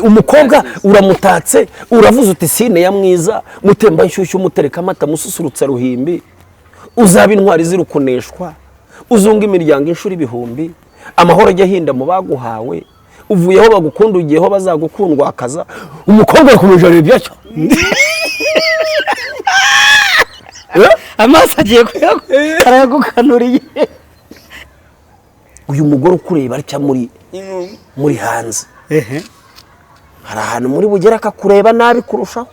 umukobwa uramutatse uravuze uti sine ya mwiza mutemba nshyushyu mutereka amata mususurutsa ruhimbi uzaba intwari zirukuneshwa uzunga imiryango inshuro ibihumbi amahoro ajya hinda mu baguhawe uvuyeho bagukunda ugiyeho bazagukundwa akaza umukobwa yakomeje arebye cyo amaso agiye aragukanuriye uyu mugore ukureba aricya muri hanze hari ahantu muri bugera akakureba nabi kurushaho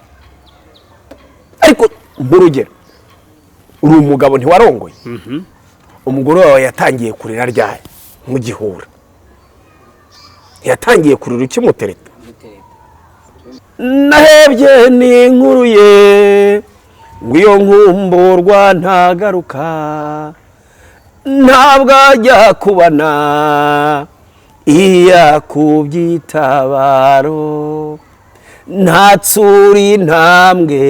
ariko nk'urugero uri umugabo ntiwarongoye umugore wawe yatangiye kurira ryaye nk'ugihura yatangiye kurira ukimutereta nahebye ninkuruye ngo iyo nkumburwa ntagaruka ntabwo ajya kubana iya kubyitabaro ntatsuri ntambwe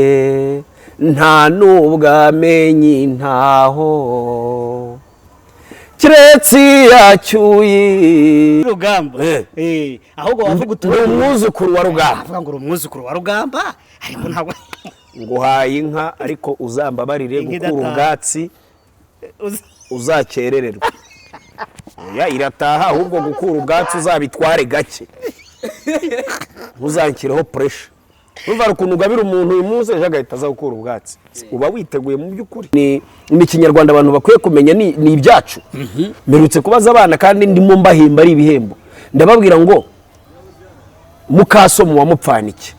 nta nubwo amenye ntaho kiretse yacyuye rugamba ahubwo wavuga utuye umwuzukuru wa rugamba avuga ngo umwuzukuru wa rugamba ariko ntabwo nguhaye inka ariko uzambabarire gukura ubwatsi uzakerererwa irataha ahubwo gukura ubwatsi uzabitware gake ntuzankireho puresha urumva ukuntu ugabira umuntu uyu munsi ejo agahita aza gukura ubwatsi uba witeguye mu by'ukuri ni ikinyarwanda abantu bakwiye kumenya ni ibyacu mperutse kubaza abana kandi ndimo mbahemba ari ibihembo ndababwira ngo mukaso mu wamupfanike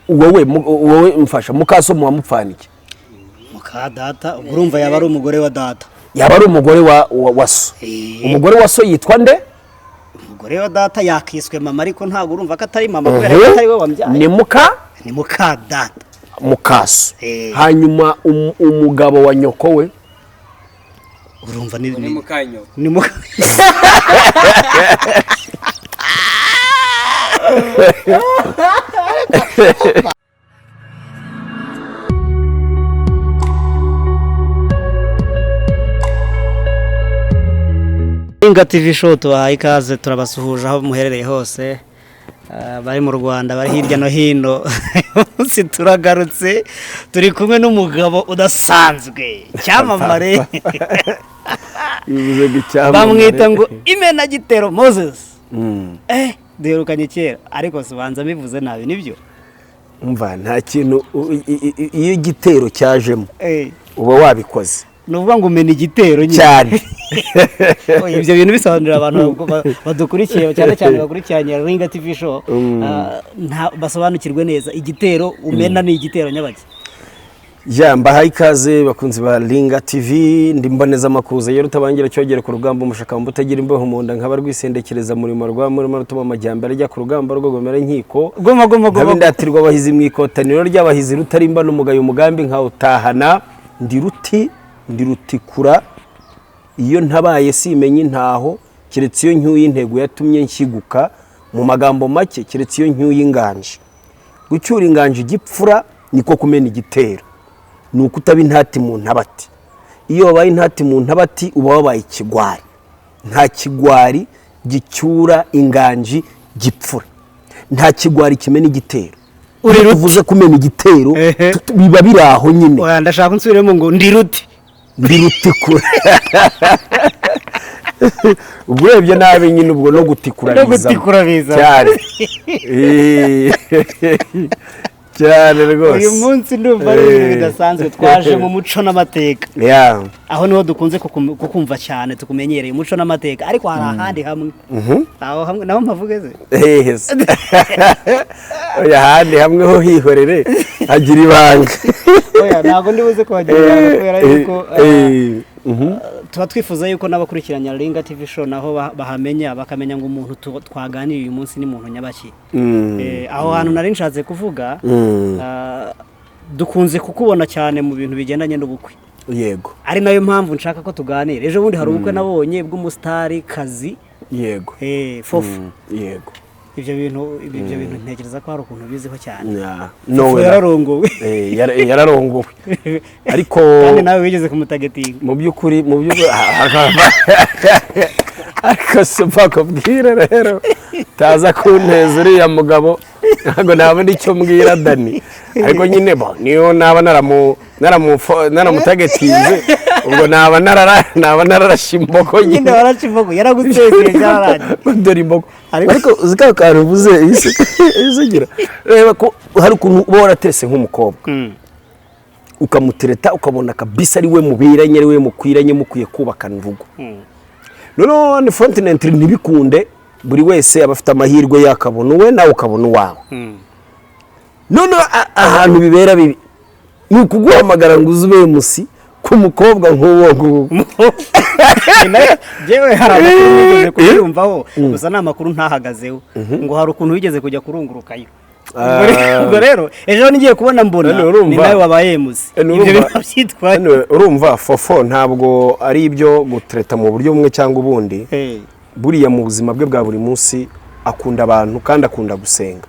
wowe mfasha mukaso mu wamupfanike mukadata urumva yaba ari umugore wa data yaba ari umugore wa so umugore wa so yitwa nde umugore wa data yakiswe mama ariko ntabwo urumva ko atari mama kubera ko atari we wambyaye ni mukadata mukaso hanyuma umugabo wa nyoko we urumva ni mukanyo ni RINGA TV show tubahaye ikaze turabasuhuje aho muherereye hose bari mu Rwanda bari hirya no hino umunsi turagarutse turi kumwe n'umugabo udasanzwe cyamamare bamwita ngo Imenagitero Moses duherukanye kera ariko subanza bivuze nabi nibyo umva nta kintu iyo igitero cyajemo uba wabikoze nuvuga ngo umena igitero cyane ibyo bintu bisobanurira abantu badukurikiye cyane cyane bakurikiranye RINGA TV show basobanukirwe neza igitero umena ni igitero nyabaki mbahaye ikaze bakunzi ba RINGA TV ndimboneza makuza yero utabangira cyogere ku rugamba umushaka mbutagira imbeho mu nda nkaba rwisendekereza murimo rutuma amajyambere ajya ku rugamba rwo gomera nkiko goma ndatirwa abahizi mu ikotaniro ry'abahizi rutarimba n'umugayo umugambi nka utahana ndi rutikura iyo ntabaye simenye ntaho kiretse iyo ncyuye intego yatumye nshyiguka mu magambo make kiretse iyo ncyuye inganje gucyura inganje igipfura niko kumena igitero nuko utaba intati mu ntabati iyo wabaye intati mu ntabati uba wabaye ikigwari nta kigwari gicyura inganje gipfura nta kigwari kimena igitero uvuze kumena igitero biba biraho nyine ndashaka nsubiremo ngo ndirutikura ubwo urebye nabi nyine ubwo no gutikura biza cyane cyane rwose uyu munsi ndumva ari ibintu bidasanzwe twaje mu muco n'amateka aho niho dukunze kukumva cyane tukumenyereye umuco n'amateka ariko hari ahandi hamwe aho hamwe naho mpavugeze ahandi hamwe ho hihorere agira ibanga ntabwo ndibuze kuhagira ibanga kubera yuko tuba twifuza yuko n'abakurikiranya RINGA TV show naho bahamenya bakamenya ngo umuntu twaganiriye uyu munsi ni muntu nyabaki aho hantu nari nshatse kuvuga dukunze kukubona cyane mu bintu bigendanye n'ubukwe yego ari nayo mpamvu nshaka ko tuganira ejo bundi hari ubukwe nabonye bw'umusitari kazi yego Fofo yego ibyo bintu ntekereza ko hari ukuntu biziho cyane yararongowe yararongowe ariko kandi nawe wigeze kumutagetinga mu by'ukuri ariko si bakubwira rero taza kunteza uriya mugabo ntabwo nabona icyo mbwira Dani ariko nyine bo niyo naba naramutagetinze ubwo naba nararashe imboko nyine warashe imboko yaragutezeye byararangiye dore imboko ariko uzika kantu uvuze isugira reba ko hari ukuntu uba waratese nk'umukobwa ukamutereta ukabona kabisa ari we mubiranye ari we mukwiranye mukwiye kubakana urugo none fontinentri ntibikunde buri wese abafite amahirwe yakabona uwe nawe ukabona uwawe none ahantu bibera bibi ni ukuguhamagara ngo uzube musi k'umukobwa nk'uwo nguwo yewe hari amakuru wigeze kuyumvaho gusa nta makuru ntahagazeho ngo hari ukuntu wigeze kujya kurungurukayo ubwo rero ejo ngiye kubona mbona ni nawe wabaye musi ibyo byitwaye urumva Fofo ntabwo ari ibyo gutreta mu buryo bumwe cyangwa ubundi buriya mu buzima bwe bwa buri munsi akunda abantu kandi akunda gusenga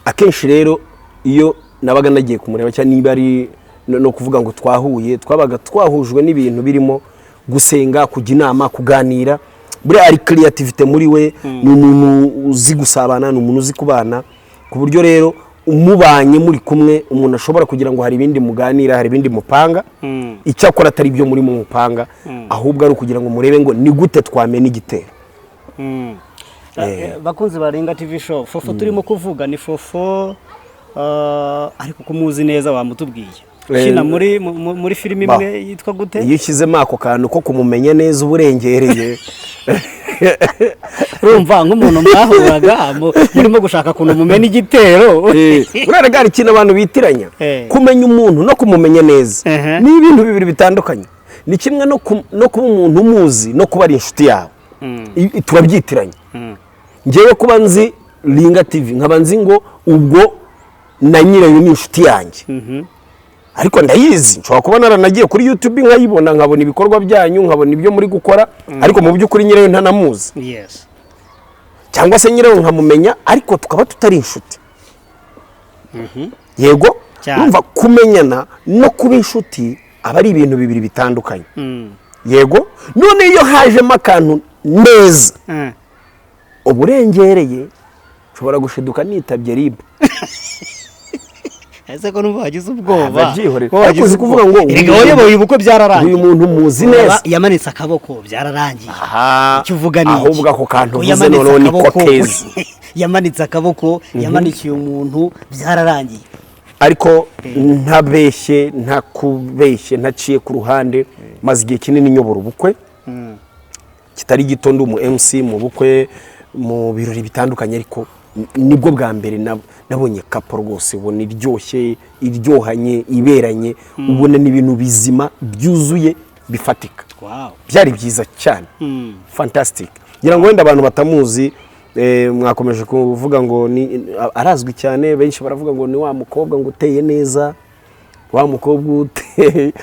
akenshi rero iyo nabaga nagiye kumureba cyangwa niba ari no kuvuga ngo twahuye twabaga twahujwe n'ibintu birimo gusenga kujya inama kuganira buriya ari creativity muri we ni umuntu uzi gusabana ni umuntu uzi kubana ku buryo rero umubanye muri kumwe umuntu ashobora kugira ngo hari ibindi muganira hari ibindi mupanga icyakora atari byo muri mu mupanga ahubwo ari ukugira ngo murebe ngo ni gute twamena igitero bakunzi ba RINGA TV show Fofo turimo kuvuga ni Fofo ariko kumuzi neza wamutubwiye kina muri filime imwe yitwa gute iyo ushyizemo ako kantu ko kumumenya neza uburengereye urumva nk'umuntu mwahuraga murimo gushaka kuntu mumena igitero uraraga hari ikintu abantu bitiranya kumenya umuntu no kumumenya neza ni ibintu bibiri bitandukanye ni kimwe no kuba umuntu umuzi no kuba ari inshuti yawe turabyitiranya ngewe kuba nzi RINGA TV nkaba nzi ngo ubwo na nyirayo ni inshuti yanjye ariko ndayizi nshobora kuba naranagiye kuri YouTube nkayibona nkabona ibikorwa byanyu nkabona ibyo muri gukora ariko mu by'ukuri nyirayo ntanamuzi cyangwa se nyirayo nkamumenya ariko tukaba tutari inshuti yego numva kumenyana no kuba inshuti aba ari ibintu bibiri bitandukanye yego none iyo hajemo akantu neza uburengereye ushobora gushiduka nitabye RIB ese ko numva wagize ubwoba ariko uzi kuvuga ngo wayoboye ubukwe byararangiye uyu muntu muzi neza yamanitse akaboko byararangiye icyo uvuga ni ahubwo ako kantu uvuze noneho niko keza yamanitse akaboko yamanikiye umuntu byararangiye ariko ntabeshye ntakubeshye ntaciye ku ruhande maze igihe kinini nyobora ubukwe kitari gito ndi umu MC mu bukwe mu birori bitandukanye ariko nibwo bwa mbere nabonye kapo rwose ubona iryoshye iryohanye iberanye ubona n'ibintu bizima byuzuye bifatika byari byiza cyane fantastic ngira ngo wenda abantu batamuzi mwakomeje kuvuga ngo arazwi cyane benshi baravuga ngo ni wa mukobwa ngo uteye neza wa mukobwa uteye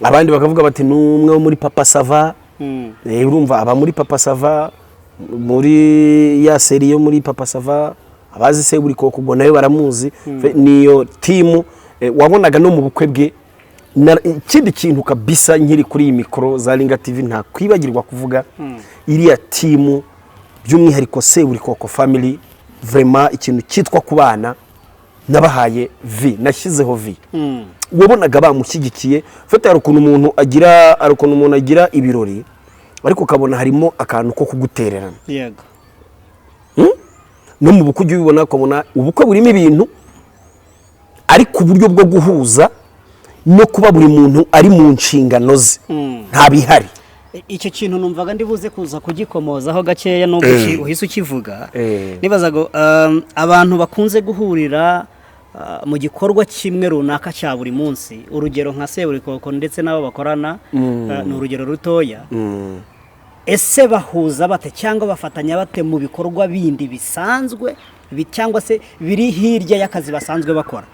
abandi bakavuga bati ni umwe wo muri Papa Sava urumva aba muri Papa Sava muri ya seri yo muri Papa Sava abazi sebu koko ubwo nayo baramuzi niyo timu wabonaga no mu bukwe bwe ikindi kintu kabisa nkiri kuri iyi mikoro za RINGA TV nta kwibagirwa kuvuga iriya timu by'umwihariko sebu koko family vraiment ikintu cyitwa kubana nabahaye V nashyizeho V wabonaga bamushyigikiye fata hari ukuntu umuntu agira ibirori ariko ukabona harimo akantu ko kugutererana yego no mu bukwe ujye ubibona ukabona ubukwe burimo ibintu ariko uburyo bwo guhuza no kuba buri muntu ari mu nshingano ze nta bihari icyo kintu numvaga ndibuze kuza kugikomozaho gakeya no uhise ukivuga nibazaga abantu bakunze guhurira mu gikorwa kimwe runaka cya buri munsi urugero nka seburikoko ndetse n'abo bakorana ni urugero rutoya ese bahuza bate cyangwa bafatanya bate mu bikorwa bindi bisanzwe cyangwa se biri hirya y'akazi basanzwe bakora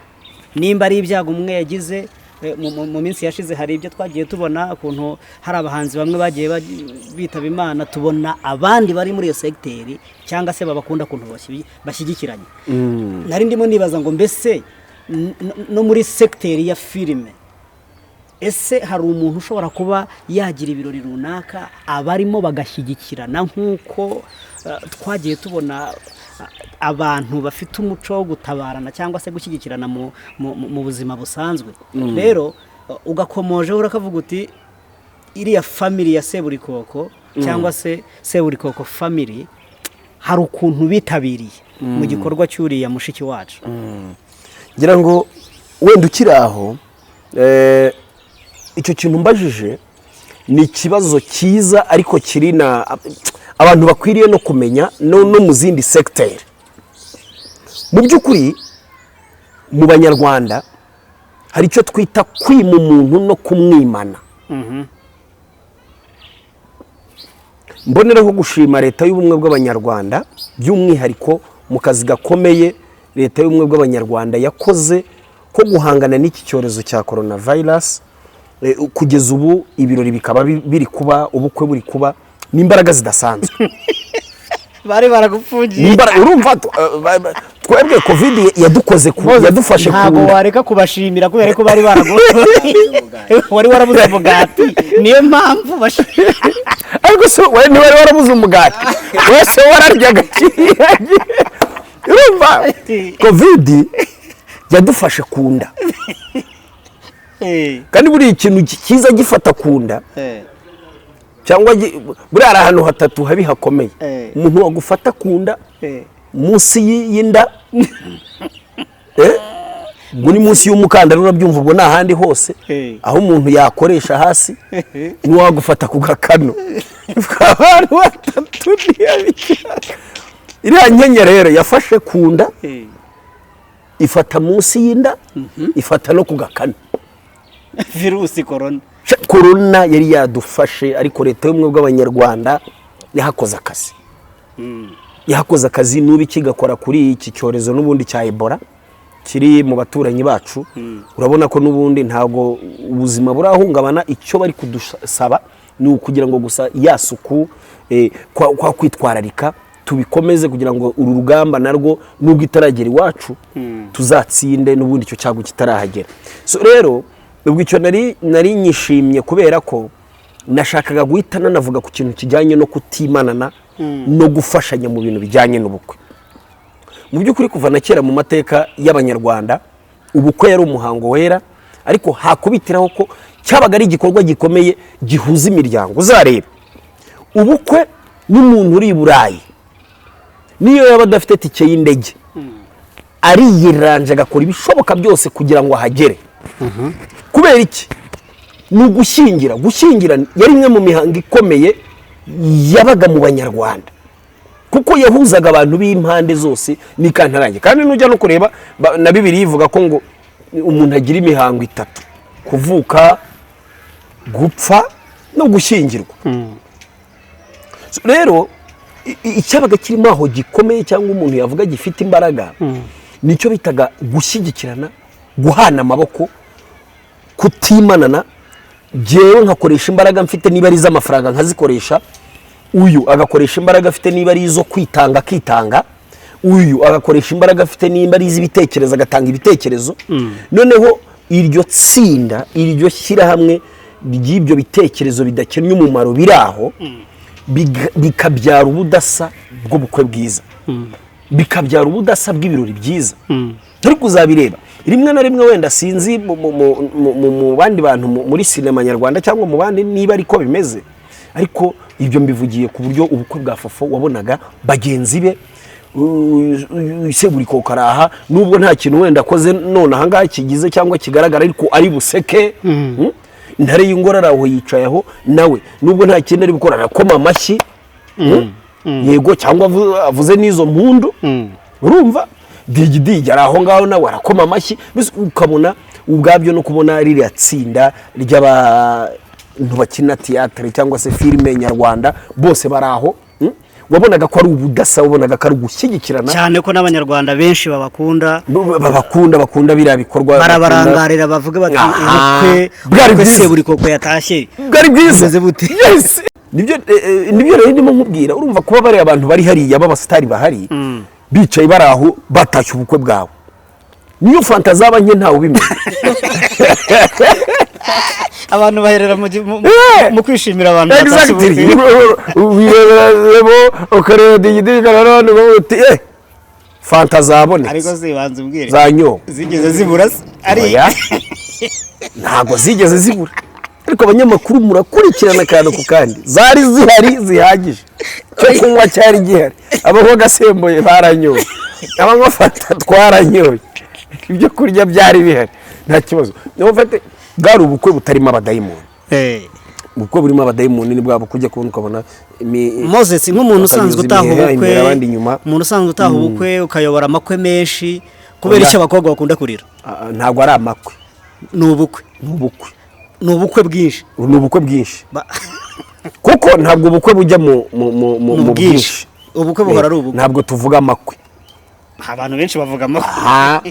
nimba ari ibyago umwe yagize mu minsi yashize hari ibyo twagiye tubona ukuntu hari abahanzi bamwe bagiye bitaba Imana tubona abandi bari muri iyo segiteri cyangwa se babakunda ukuntu bashyigikiranye nari ndimo nibaza ngo mbese no muri segiteri ya filime ese hari umuntu ushobora kuba yagira ibirori runaka abarimo bagashyigikirana nk'uko twagiye tubona abantu bafite umuco wo gutabarana cyangwa se gushyigikirana mu buzima busanzwe rero ugakomojeho urakavuga uti iriya family ya Seburikoko cyangwa se Seburikoko family hari ukuntu bitabiriye mu gikorwa cy'uriya mushiki wacu ngira ngo wenda ukiri aho icyo kintu mbajije ni ikibazo cyiza ariko kiri na abantu bakwiriye no kumenya no mu zindi secteur mu by'ukuri mu banyarwanda hari icyo twita kwima umuntu no kumwimana mboneraho gushima leta y'ubumwe bw'abanyarwanda by'umwihariko mu kazi gakomeye leta y'ubumwe bw'abanyarwanda yakoze ko guhangana n'iki cyorezo cya coronavirus kugeza ubu ibirori bikaba biri kuba ubukwe buri kuba n'imbaraga zidasanzwe bari baragufungiye urumva twebwe covid yadukoze yadufashe ku ntabwo wareka kubashimira kubera ko bari wari warabuze umugati niyo mpamvu ariko se wari warabuze umugati wese wararyaga urumva covid yadufashe ku nda kandi buri ikintu cyiza gifata ku nda cyangwa buriya ari ahantu hatatu habi hakomeye umuntu wagufata ku nda munsi y'inda muri munsi y'umukandara urabyumva ubwo n'ahandi hose aho umuntu yakoresha hasi n'uwagufata ku gakano abantu batatu iriya nyenye rero yafashe ku nda ifata munsi y'inda ifata no ku gakano virusi korona yari yadufashe ariko leta y'ubumwe bw'abanyarwanda yahakoze akazi n'ubu ikigakora kuri iki cyorezo n'ubundi cya Ebola kiri mu baturanyi bacu urabona ko n'ubundi ntabwo ubuzima burahungabana icyo bari kudusaba ni ukugira ngo gusa yasuku kwa kwitwararika tubikomeze kugira ngo uru rugamba narwo nubwo itaragera iwacu tuzatsinde n'ubundi icyo cyago kitarahagera so rero ubwo icyo nari nyishimye kubera ko nashakaga guhita nanavuga ku kintu kijyanye no kutimanana no gufashanya mu bintu bijyanye n'ubukwe mu by'ukuri kuva na kera mu mateka y'abanyarwanda ubukwe yari umuhango wera ariko hakubitiraho ko cyabaga ari igikorwa gikomeye gihuza imiryango uzareba ubukwe n'umuntu uri i Burayi niyo yaba adafite tike y'indege ariyiranje agakora ibishoboka byose kugira ngo ahagere kubera iki ni gushyingira yari imwe mu mihango ikomeye yabaga mu banyarwanda kuko yahuzaga abantu b'impande zose n'ikantarange kandi nujya no kureba na Bibiliya ivuga ko ngo umuntu agira imihango itatu kuvuka gupfa no gushyingirwa rero icyabaga kirimo aho gikomeye cyangwa umuntu yavuga gifite imbaraga nicyo bitaga gushyigikirana guhana amaboko kutimanana jewe nkakoresha imbaraga mfite niba ari iz'amafaranga nkazikoresha uyu agakoresha imbaraga afite niba ari izo kwitanga akitanga uyu agakoresha imbaraga afite niba ari iz'ibitekerezo agatanga ibitekerezo noneho iryo tsinda iryo shyirahamwe ry'ibyo bitekerezo bidakennye umumaro biri aho bikabyara ubudasa bw'ubukwe bwiza bikabyara ubudasa bw'ibirori byiza ariko uzabireba rimwe na rimwe wenda sinzi mu bandi bantu muri sinema nyarwanda cyangwa mu bandi niba ariko bimeze ariko ibyo mbivugiye ku buryo ubukwe bwa Fofo wabonaga bagenzi be Seburikoko araha nubwo nta kintu wenda akoze none ahangaha kigize cyangwa kigaragara ariko ari buseke intare y'ingorora aho yicaye aho nawe nubwo nta kintu ari gukora arakoma amashyi yego cyangwa avuze n'izo mpundu urumva digidigi ari aho ngaho nawe arakoma amashyi ukabona ubwabyo no kubona ririya tsinda ry'abantu bakina théâtre cyangwa se filime nyarwanda bose bari aho wabonaga ko ari ubudasa wabonaga ko ari gushyigikirana cyane ko n'abanyarwanda benshi bakunda biriya bikorwa barabarangarira bavuga bati ubukwe Seburikoko yatashye bwari bwiza yes nibyo rero ndimo nkubwira urumva kuba bari abantu bari hariya b'abasitari bahari bicaye bari aho batashye ubukwe bwawe niyo fanta zaba nke ntawe ubimenya. abantu baherera mu kwishimira abantu wirebera ukareba digidigi kararone uti fanta zabonetse ariko zibanze ubwire zanyo zigeze zibura ari ntago zigeze zibura ariko abanyamakuru murakurikirana akantu ku kandi zari zihari zihagije cyo kunywa cyari gihari abaho gasemboye baranyoye abanywa fanta twaranyoye ibyo kurya byari bihari nta kibazo niyo mfate bwari ubukwe butarimo abadayimoni ubukwe burimo abadayimoni ni bwabo kujya kubona ukabona Moses nk'umuntu usanzwe utaha ubukwe umuntu usanzwe utaha ubukwe ukayobora amakwe menshi kubera icyo abakobwa bakunda kurira ntago ari amakwe ni ubukwe bwinshi kuko ntabwo ubukwe bujya mu bwinshi ubukwe buhora ari ubukwe ntabwo tuvuga amakwe abantu benshi bavuga amakwe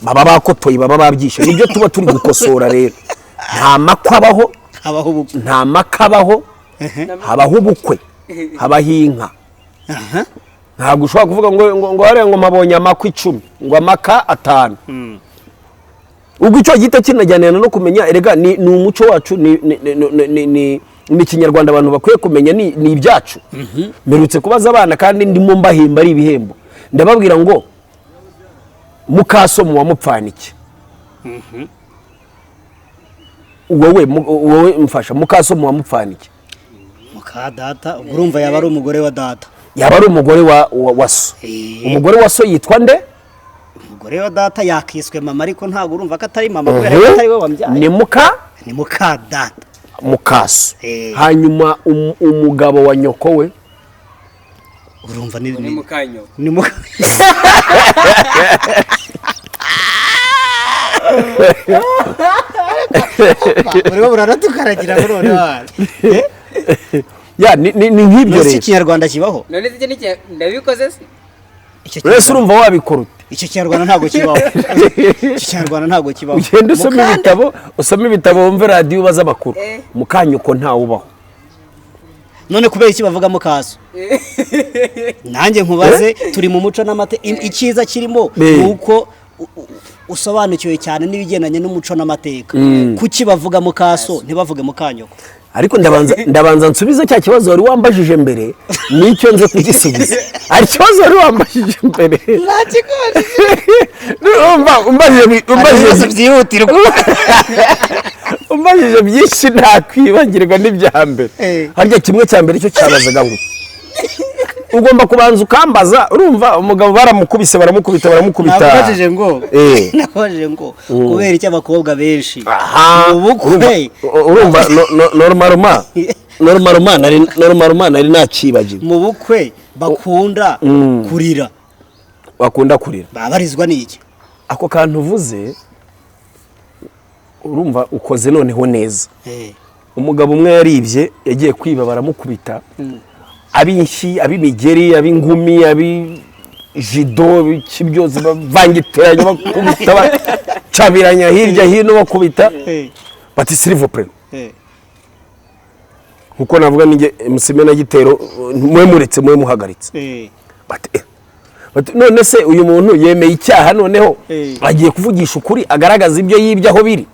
baba bakotoye baba babyishe nibyo tuba turi gukosora rero nta makwe abaho nta makabaho habaho ubukwe habaho inka ntabwo ushobora kuvuga ngo hariya ngo mabonye amakwe 10 ngo amaka 5 ubwo icyo gito kinajyanirana no kumenya erega ni umuco wacu ni ikinyarwanda abantu bakwiye kumenya ni ibyacu mperutse kubaza abana kandi ndimo mbahimba ari ibihembo ndababwira ngo mukaso muwamupfanike wowe mfasha mukaso muwamupfanike mukadata urumva yaba ari umugore wa data yaba ari umugore wa so umugore wa so yitwa nde umugore wa data yakiswe mama ariko ntago urumva ko atari mama kubera ko atari we wambyaye ni mukadata mukaso hanyuma umugabo wa nyoko we urumva ni mukanyo Buriho buraratukaragira none wana ya ni nk'ibyo rero ikinyarwanda kibaho none zije niki ndabikoze se Rese urumva wabikora icyo kinyarwanda ntago kibaho ikinyarwanda ntago kibaho ugenda usoma ibitabo wumva radio ubaza amakuru mukanyuko ntawe ubaho none kubera iki bavuga mukaso nanjye nkubaze turi mu muco n'amate icyiza kirimo nuko usobanukiwe cyane n'ibigendanye n'umuco n'amateka kuki bavuga mukaso ntibavuge mukanyoko ariko ndabanza nsubiza cya kibazo wari wambajije mbere nicyo nze kugisubiza ari kibazo wari wambajije mbere umbajije byihutirwa umbajije byinshi ntakwibagirwa n'ibya mbere harya kimwe cya mbere cyo cyabazaga ngo ugomba kubanza ukambaza urumva umugabo baramukubise baramukubita nabajije ngo kubera icyo abakobwa benshi ubukwe urumva normalement nari nacibagiwe mu bukwe bakunda kurira babarizwa n'iki ako kantu uvuze urumva ukoze noneho neza umugabo umwe yaribye yagiye kwiba baramukubita abinshi abimigeri abingumi abijido byose bavangitiranye bakubita bacabiranya hirya hino bakubita bati Silvopre nkuko navuga ninge Imenagitero mwe muretse mwe muhagaritse bati none se uyu muntu yemeye icyaha noneho agiye kuvugisha ukuri agaragaza ibyo yibyaho biri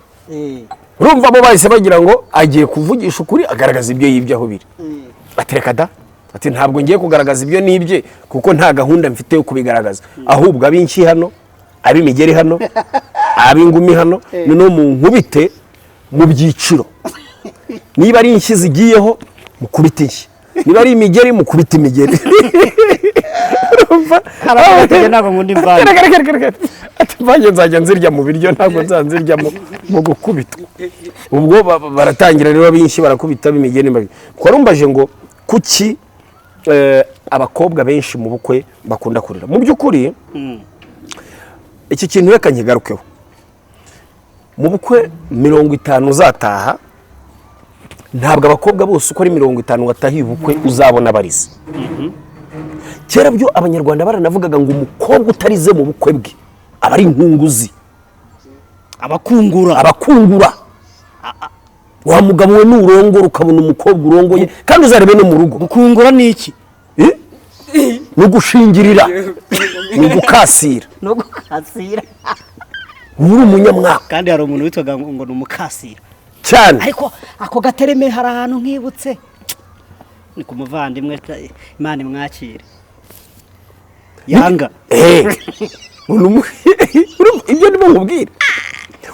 urumva abo bahise bagira ngo agiye kuvugisha ukuri agaragaza ibyo yibyaho biri batereka da ati ntabwo ngiye kugaragaza ibyo nibye kuko nta gahunda mfite yo kubigaragaza ahubwo abinshi hano abimigeri hano abingumi hano no mu nkubite mu byiciro niba ari inshyi zigiyeho mukubite inshyi niba ari imigeri mukubite imigeri harabaye ntabwo ngundi mvanye ati mvanye nzajya nzirya mu biryo ntabwo nzanzirya mu gukubitwa ubwo baratangira rero abinshi barakubita bimigeri mbabi kwarumbaje ngo kuki abakobwa benshi mu bukwe bakunda kurira mu by'ukuri iki kintu reka nkigarukeho mu bukwe 50 uzataha ntabwo abakobwa bose uko ari 50 watahiye ubukwe uzabona barize kera byo abanyarwanda baranavugaga ngo umukobwa utarize mu bukwe bwe aba ari inkunguzi abakungura wa mugabo we n'urongora ukabona umukobwa urongoye kandi uzarebe no mu rugo gukungura ni iki no gushingirira no gukasira uri umunyamwaka kandi hari umuntu witwaga ngo ni umukasira cyane, ariko ako gatereme hari ahantu nkibutse ni ku muvandimwe Imana imwakire yanga ibyo ndimo nkubwira.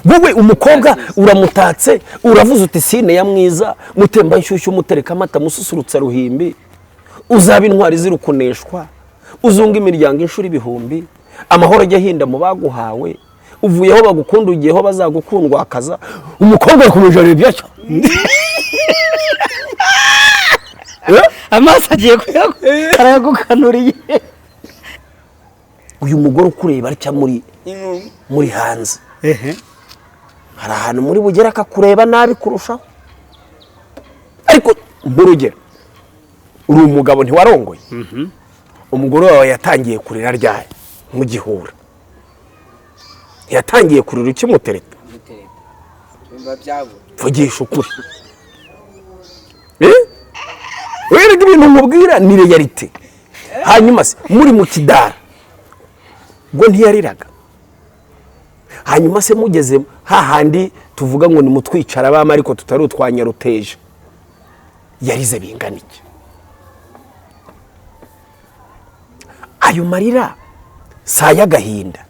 Wowe umukobwa uramutatse, uravuze uti sine ya mwiza, mutemba nshyushyu, mutereka amata, mususurutsa ruhimbi, uzaba intwari zirukuneshwa, uzunga imiryango inshuro ibihumbi, amahoro ajya ahinda mu baguhawe, uvuyeho bagukunda ugiyeho bazagukundwa akaza, umukobwa yakomeje areba atyo amaso agiye arayagukanuriye. uyu mugore ukureba atya muri hanze, hari ahantu muri bugera akakureba nabi kurushaho. Ariko nk'urugero, uri umugabo ntiwarongoye, umugore wawe yatangiye kurira ryari mu gihura, yatangiye kurira ukimutereta, vugisha ukuri. Werega ibintu nkubwira ni realite. Hanyuma se muri mu kidara ngo ntiyariraga, hanyuma se mugeze hahandi tuvuga ngo ni mutwicara abama ariko tutari utwanyaruteje, yarize bingana iki? Ayo marira saya gahinda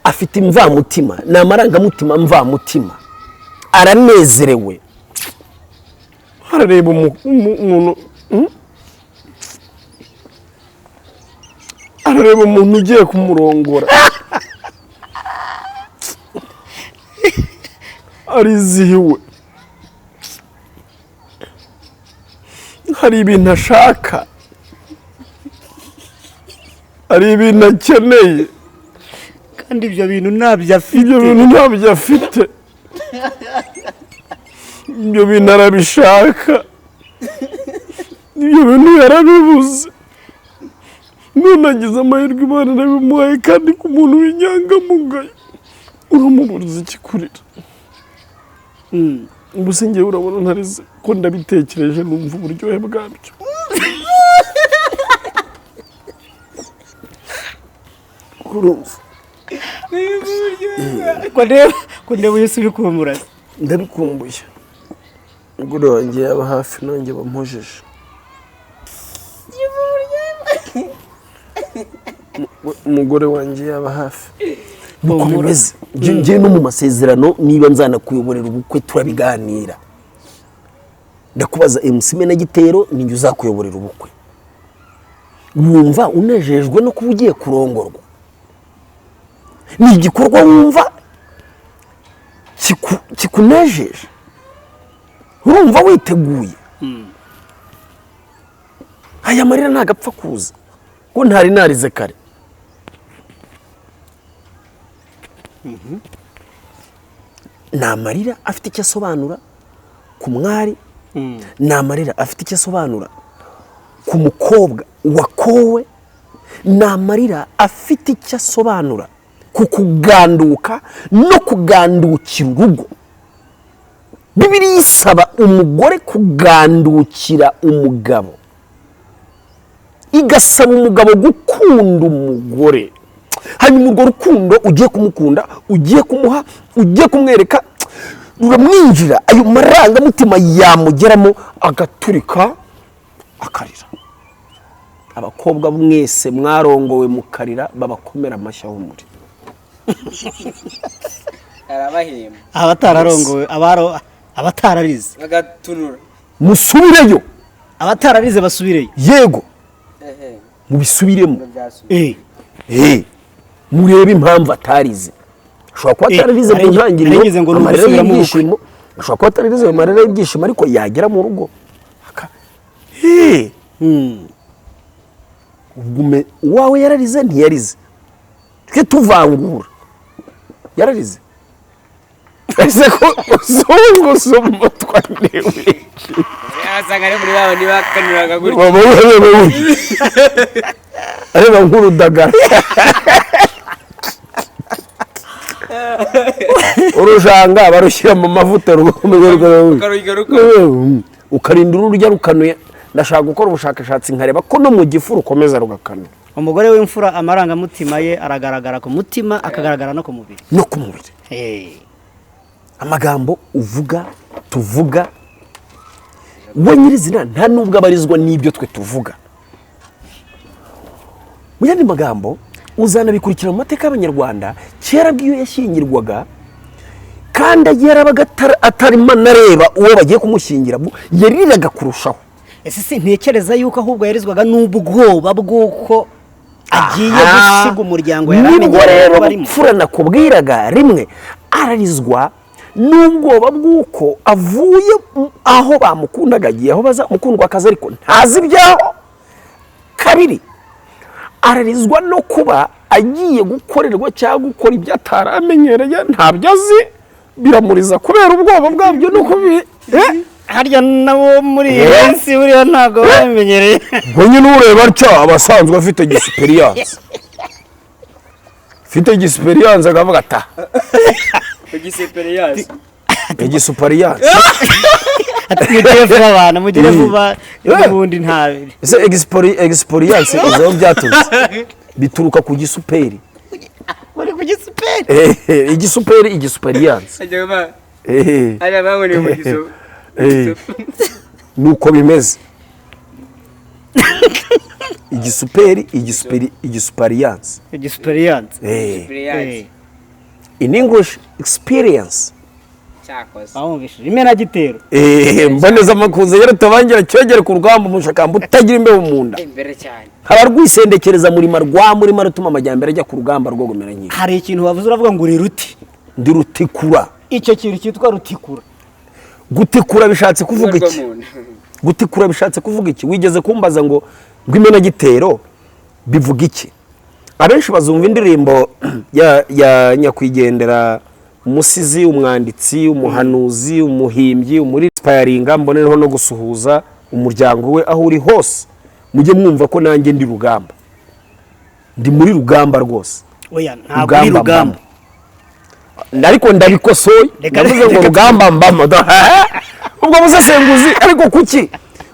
afite imvamutima, ni amarangamutima mvamutima, aranezerewe, arareba umuntu arareba umuntu ugiye kumurongora arizihiwe, hari ibintu ashaka, hari ibintu akeneye, kandi ibyo bintu ntabyo afite, ibyo bintu arabishaka, ibyo bintu yarabibuze, none agize amahirwe Imana arabimuhaye, kandi ku muntu w'inyangamugayo uramuburiza ikikurira. Ubuse ngewe urabona ntarize ko ndabitekereje numva uburyohe bwabyo. Kurumva kundeba Yesu bikumura, ndabikumbuye. Umugore wanjye yaba hafi nanjye bampojeje. Umugore wanjye yaba hafi. Nuko bimeze. Ngiye no mu masezerano niba nzanakuyoborera ubukwe turabiganira. Ndakubaza MC Imenagitero ninjye uzakuyoborera ubukwe. Wumva unejejwe no kuba ugiye kurongorwa? Ni igikorwa wumva kikunejeje? Urumva witeguye? Aya marira ntagapfa kuza ko ntari narize kare. Ni amarira afite icyo asobanura ku mwari, ni amarira afite icyo asobanura ku mukobwa wakowe, ni amarira afite icyo asobanura ku kuganduka no kugandukira urugo. Bibiliya isaba umugore kugandukira umugabo, igasaba umugabo gukunda umugore. Hanyuma urwo rukundo ugiye kumukunda, ugiye kumuha, ugiye kumwereka, ruramwinjira, ayo marangamutima yamugeramo agaturika akarira. Abakobwa mwese mwarongowe mukarira babakomera amashyi aho muri. arabahema abatararongowe abatararize bagatunura, Musubireyo, abatararize basubireyo. yego mubisubiremo, byasubiye murebe impamvu atarize. Ashobora kuba atararize mu ntangiriro, amarira y'ibyishimo, ashobora kuba atararize amarira y'ibyishimo, ariko yagera mu rugo uwawe yararize ntiyarize, twe tuvangura. Yararize ese ko usongo somo twanewe asanga ari muri babo nibakanuraga gutya, baba areba nk'urudagara urujanga barushyira mu mavuta ukarinda ururya rukanuye. Ndashaka gukora ubushakashatsi nkareba ko no mu gifu rukomeza rugakanuye. umugore w'imfura amarangamutima ye aragaragara ku mutima akagaragara no ku mubiri amagambo uvuga tuvuga we nyirizina nta nubwo abarizwa n'ibyo twe tuvuga. Mu yandi magambo uzanabikurikira mu mateka y'Abanyarwanda kera bw'iyo yashyingirwaga kandi yarabaga atarimo nareba uwo bagiye kumushyingira yariraga kurushaho. Ese sintekereza yuko ahubwo yarizwaga n'ubwoba bw'uko agiye gusiga umuryango nibwo rero bupfura nakubwiraga rimwe ararizwa n'ubwoba bw'uko avuye aho bamukundaga agiye aho bazamukundwa akazi ariko ntazi ibyaho. Kabiri ararizwa no kuba agiye gukorerwa cyangwa gukora ibyo ataramenyereye ntabyo azi biramuriza kubera ubwoba bwabyo no kubi harya nabo muri iyi minsi buriya ntabwo bamenyereye ngo nyine ureba atya abasanzwe afite gisiperiyanse akavuga ata igisuperiyanse mugire vuba abana mugire vuba ubundi ntabe ese egisiperiyanse izo byaturutse bituruka ku gisuperi muri ku gisuperi igisuperiyanse nuko bimeze igisuperiyanse in English experience Imenagitero mboneza amakuze yari tabangira cyogere ku rugamba umushakamba utagira imbeho mu nda haba rwisendekereza muri rutuma amajyambere ajya ku rugamba rwo gumera nyine. Hari ikintu wavuze uravuga ngo uri ruti ndi rutikura. Icyo kintu cyitwa rutikura gutikura bishatse kuvuga iki? Gutikura bishatse kuvuga iki? Wigeze kumbaza ngo Imenagitero bivuga iki? Abenshi bazumva indirimbo ya nyakwigendera umusizi, umwanditsi, umuhanuzi, umuhimbyi, umuri inspiringa mbonereho no gusuhuza umuryango we aho uri hose mujye mwumva ko nanjye ndi rugamba. Ndi muri rugamba rwose. Oya ntabwo uri rugamba. Ariko ndabikosoye ndavuze ngo rugamba mbamo ubwo busesenguzi ariko kuki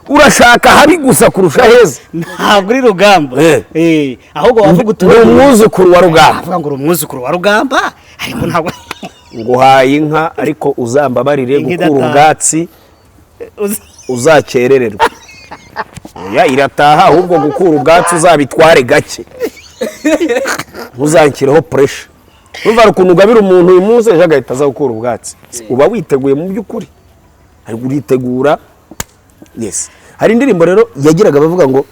urashaka habi gusa kurusha heza? Ntabwo uri rugamba ahubwo wavuga utuye umwuzukuru wa rugamba. Avuga ngo umwuzukuru wa rugamba ariko ntabwo nguhaye inka ariko uzambabarire gukura ubwatsi uzakerererwa. Oya irataha ahubwo gukura ubwatsi uzabitware gake ntuzankireho pressure. Urumva ukuntu ugabira umuntu uyu munsi ejo agahita aza gukura ubwatsi uba witeguye mu by'ukuri ari uritegura. Yes, hari indirimbo rero yagiraga bavuga ngo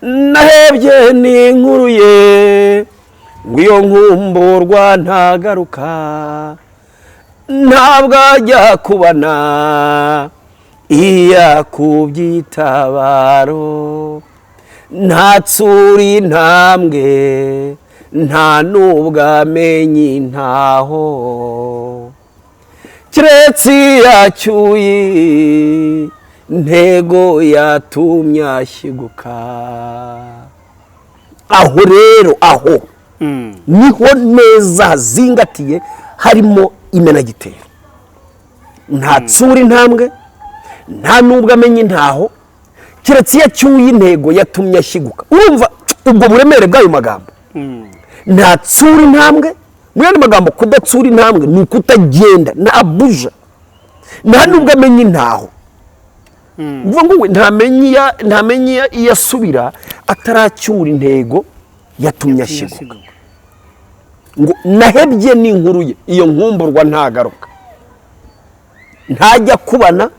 nahebye ni inkuru ye ngo iyo nkumburwa ntagaruka ntabwo ajya kubana iya kubyitabaro ntatsuri intambwe nta nubwo amenye ntaho kiretse yacyuye intego yatumye ashyiguka. Aho rero aho niho neza hazingatiye harimo Imenagitero. Ntatsura intambwe nta nubwo amenye ntaho kiretse yacyuye intego yatumye ashyiguka. Urumva ubwo buremere bw'ayo magambo. Ntatsura intambwe mu yandi magambo kudatsura intambwe ni ukutagenda nta buja nta nubwo amenye ntaho. Mvuga ngo ntamenye iyasubira ataracyura intego yatumye ashyiguka. Ngo nahebye n'inkuru ye iyo nkumburwa ntagaruka ntajya kubana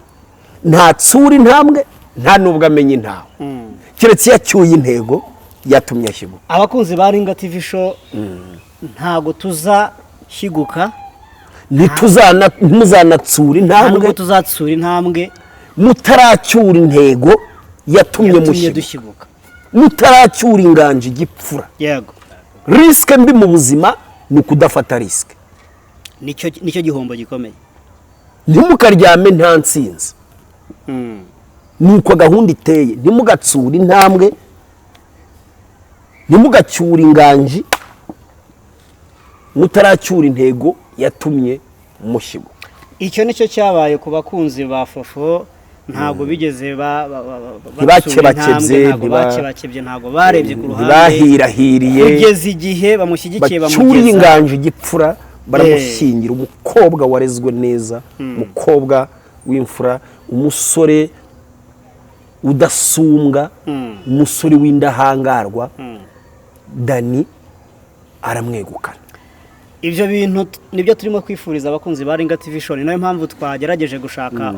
ntatsura intambwe nta nubwo amenye ntaho kiretse yacyuye intego yatumye ashyiguka. Abakunzi ba RINGA TV show ntago tuzashyiguka ntuzanatsura intambwe ntabwo tuzatsura intambwe mutaracyura intego yatumye mushyiguka mutaracyura inganje igipfura. Yego, risike mbi mu buzima ni ukudafata risike. nicyo gihombo gikomeye. Ntimukaryame nta nsinzi. Nuko gahunda iteye ntimugatsura intambwe ntimugacyura inganje mutaracyura intego yatumye mushyiguka. Icyo nicyo cyabaye ku bakunzi ba Fofo ntabwo bigeze ntibakebakebye ntabwo barebye ku ruhande ntibahirahiriye kugeza igihe bamushyigikiye bacyuriye inganje igipfura baramushyingira umukobwa warezwe neza umukobwa w'imfura umusore udasumbwa umusore w'indahangarwa Dani aramwegukana. Ibyo bintu nibyo turimo kwifuriza abakunzi ba Ringa TV Show, niyo mpamvu twagerageje gushaka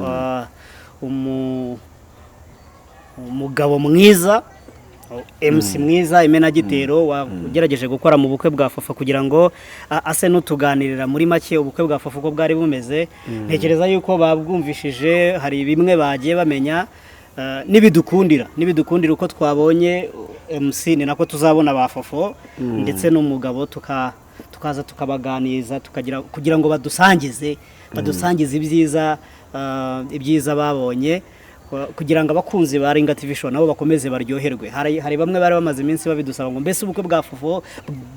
umugabo mwiza, MC mwiza, Imenagitero wagerageje gukora mu bukwe bwa Fofo kugira ngo ase n'utuganirira muri make ubukwe bwa Fofo ko bwari bumeze. Ntekereza yuko babwumvishije, hari bimwe bagiye bamenya nibidukundira uko twabonye MC ni nako tuzabona ba Fofo ndetse n'umugabo tukaza tukabaganiza kugira ngo badusangize ibyiza babonye, kugira ngo abakunzi ba Ringa TV Show nabo bakomeze baryoherwe. Hari bamwe bari bamaze iminsi babidusaba ngo mbese ubukwe bwa Fofo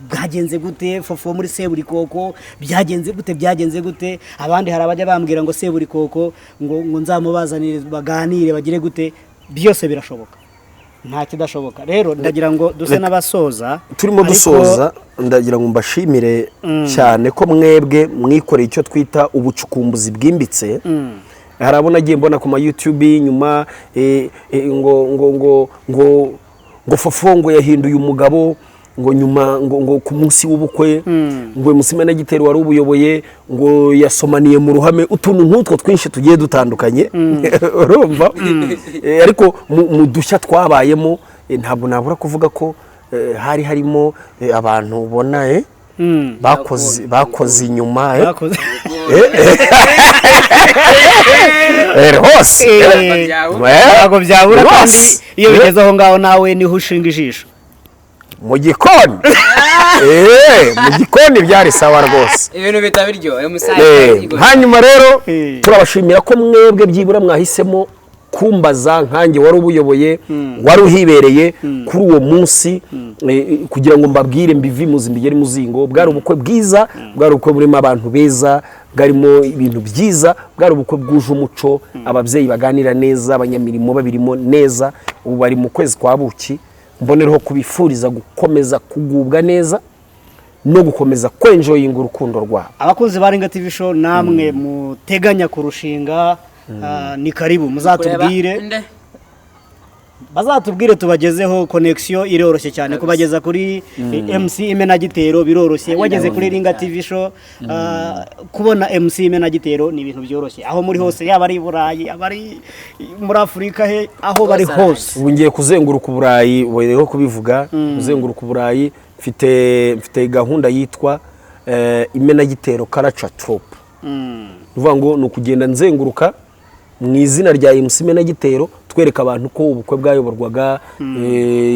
bwagenze gute, Fofo muri seburi koko byagenze gute. Abandi hari abajya bambwira ngo seburi koko ngo nzamubazanire baganire bagire gute. Byose birashoboka, nta kidashoboka. Rero ndagira ngo duse n'abasoza, turimo dusoza, ndagira ngo mbashimire cyane ko mwebwe mwikoreye icyo twita ubucukumbuzi bwimbitse. Harabona agiye mbona ku ma YouTube nyuma ngo Fofo ngo yahinduye umugabo ngo nyuma ngo ku munsi w'ubukwe ngo Imenagitero wari ubuyoboye ngo yasomaniye mu ruhame, utuntu nk'utwo twinshi tugiye dutandukanye urumva. Ariko mu dushya twabayemo ntabwo nabura kuvuga ko hari harimo abantu ubona bakoze inyuma hose ntabwo byabura, kandi iyo bigeze aho ngaho nawe niho ushinga ijisho mu gikoni. Mu gikoni byari sawa rwose, ibintu bitabiryo. hanyuma rero turabashimira ko mwebwe byibura mwahisemo kumbaza nkanjye wari ubuyoboye, wari uhibereye kuri uwo munsi, kugira ngo mbabwire mbivimuze mbigere muzingo. Bwari ubukwe bwiza, bwari ubukwe burimo abantu beza, bwarimo ibintu byiza, bwari ubukwe bwuje umuco, ababyeyi baganira neza, abanyamirimo babirimo neza. Ubu bari mu kwezi kwa buki, mbonereho kubifuriza gukomeza kugubwa neza no gukomeza kwenjoyinga urukundo rwabo. Abakunzi ba Ringa TV Show, namwe muteganya kurushinga, ni karibu muzatubwire, bazatubwire tubagezeho. connection iroroshye cyane kubageza kuri MC Imenagitero biroroshye. Wageze kuri Ringa TV Show, kubona MC Imenagitero ni ibintu byoroshye aho muri hose, yaba ari Burayi, abari muri Afrika, aho bari hose. Ubu ngiye kuzenguruka Burayi, wereho kubivuga, kuzenguruka Burayi. Mfite gahunda yitwa Imenagitero Culture Troupe. Uvuga ngo ni ukugenda nzenguruka mu izina rya MC Imenagitero, twereka abantu ko ubukwe bwayoborwaga,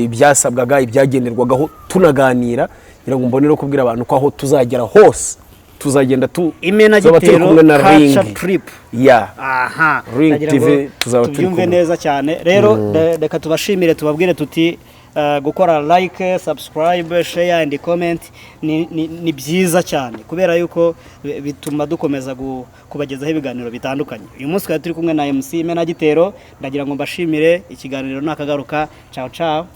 ibyasabwaga, ibyagenerwagaho, tunaganira. Ngira ngo mbonero kubwira abantu ko aho tuzagera hose tuzagenda Imenagitero Culture Trip. Aha, Ring TV tuzaba tubyumve neza cyane. Rero reka tubashimire, tubabwire tuti gukora like, subscribe, share and comment ni byiza cyane, kubera yuko bituma dukomeza kubagezaho ibiganiro bitandukanye. Uyu munsi twari turi kumwe na MC Imenagitero, ndagira ngo mbashimire. Ikiganiro nakagaruka. Ciao ciao.